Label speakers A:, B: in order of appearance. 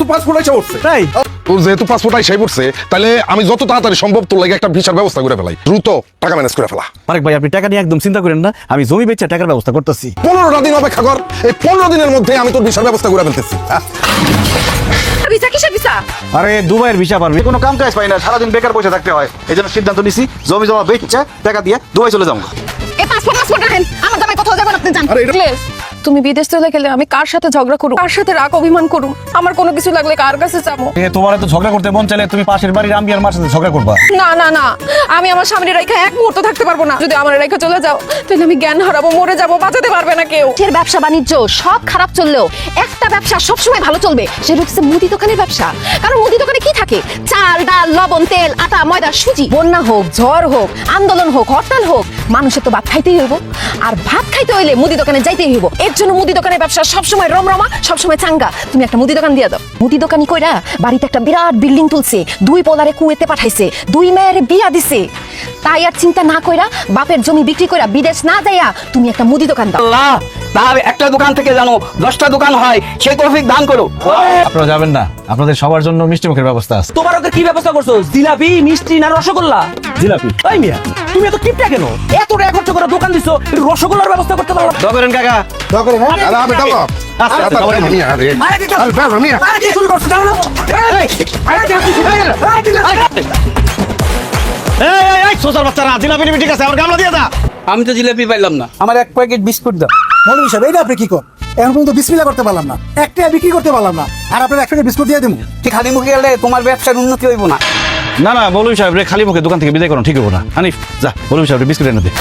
A: তো পাসপোর্ট এসে উঠছে
B: তাই
A: তোর যেহেতু পাসপোর্ট এসে পড়ছে তাহলে আমি যত তাড়াতাড়ি সম্ভব তোর লাগে একটা ভিসার ব্যবস্থা করে ফেলাই দ্রুত টাকা ম্যানেজ করে ফেলা
B: আরেক ভাই আপনি টাকা নিয়ে একদম চিন্তা করেন না, আমি জমি বেচে টাকার ব্যবস্থা করতেছি।
A: 15টা দিন অপেক্ষা কর, এই 15 দিনের মধ্যে আমি তোর ভিসার ব্যবস্থা করে ফেলতেছি।
C: ভিসা কিসের ভিসা?
B: আরে দুবাইয়ের ভিসা পারবি, কোনো কাম কাজ পাই না, সারাদিন বেকার বসে থাকতে হয়। এই জন্য সিদ্ধান্ত নিছি জমি জমা বেচে টাকা দিয়ে দুবাই চলে যাবো।
C: এই পাসপোর্ট রাখেন, আমার জামাই কোথাও যাবেন আপনি জান।
A: আরে এটা-
C: প্লিজ তুমি বিদেশ চলে গেলে আমি কার সাথে ঝগড়া করব, কার সাথে রাগ অভিমান করব, আমার কোনো কিছু লাগলে কার কাছে যাবো?
B: তোমার তো ঝগড়া করতে মন চাইলে তুমি পাশের বাড়ির আমি আর মার সাথে ঝগড়া করবা।
C: না না না, আমি আমার স্বামীর রেখে এক মুহূর্ত থাকতে পারবো না। যদি আমার রেখে চলে যাও তাহলে আমি জ্ঞান হারাবো, মরে যাবো, বাঁচাতে পারবে না কেউ।
D: এর ব্যবসা বাণিজ্য সব খারাপ চললেও একটা ব্যবসা সবসময় ভালো চলবে, সেটা হচ্ছে মুদি দোকানের ব্যবসা। কারণ মুদি দোকানে কি থাকে? চাল, ডাল, লবণ, তেল, আটা, ময়দা, সুজি। বন্যা হোক, ঝড় হোক, আন্দোলন হোক, হরতাল হোক, মানুষের তো ভাত খাইতেই হইব। আর ভাত খাইতে হইলে মুদি দোকানে যাইতেই হইব। এর জন্য মুদি দোকানের ব্যবসা সবসময় রমরমা, সবসময় চাঙ্গা। তুমি একটা মুদি দোকান দিয়ে দাও। মুদি দোকানি কইরা বাড়িতে একটা বিরাট বিল্ডিং তুলছে, 2 পোলারে কুয়েতে পাঠাইছে, 2 মেয়ের বিয়া দিছে। তাই আর চিন্তা না কইরা বাপের জমি বিক্রি কইরা বিদেশ না যাইয়া তুমি একটা মুদি দোকান দাও।
E: আল্লাহ, তাহলে একটা দোকান থেকে জানো 10টা দোকান হয়, সেই তৌফিক দান করো।
B: আপনারা যাবেন না, আপনাদের সবার জন্য মিষ্টি মুখের ব্যবস্থা আছে।
F: তোমার ওকে কি ব্যবস্থা করছো? জিলাপি, মিষ্টি না রসগোল্লা?
B: জিলাপি।
F: ওই মিয়া, তুমি এত কিপটা কেন? এত টাকা খরচ করে দোকান দিছো, একটু রসগোল্লার ব্যবস্থা করতে পারো?
B: করেন কাকা।
A: আরে আমি দাও আমি আরে আরে দাও আমি
F: আরে কি শুরু করছো? দাও না।
B: এই সোসার বাচ্চারা, জিলাপি নিবি ঠিক আছে, আমার গামলা দিয়ে দা।
E: আমি তো জিলাপি পাইলাম না, আমার 1 প্যাকেট বিস্কুট দাও।
G: মৌলভী সাহেব এইটা আপনি কি কর? এখন পর্যন্ত বিসমিল্লাহ করতে পারলাম না, একটা বিক্রি করতে পারলাম না, আর আপনার 1 প্যাকেট বিস্কুট দিয়ে দেবো?
E: ঠিক খালি মুখে গেলে তোমার ব্যবসার উন্নতি হইব না।
B: না না, মৌলভী সাহেব রে খালি মুখে দোকান থেকে বিদায় করুন, ঠিক হবো না। হানিফ যা, মৌলভী সাহেব বিস্কুট এনে দে।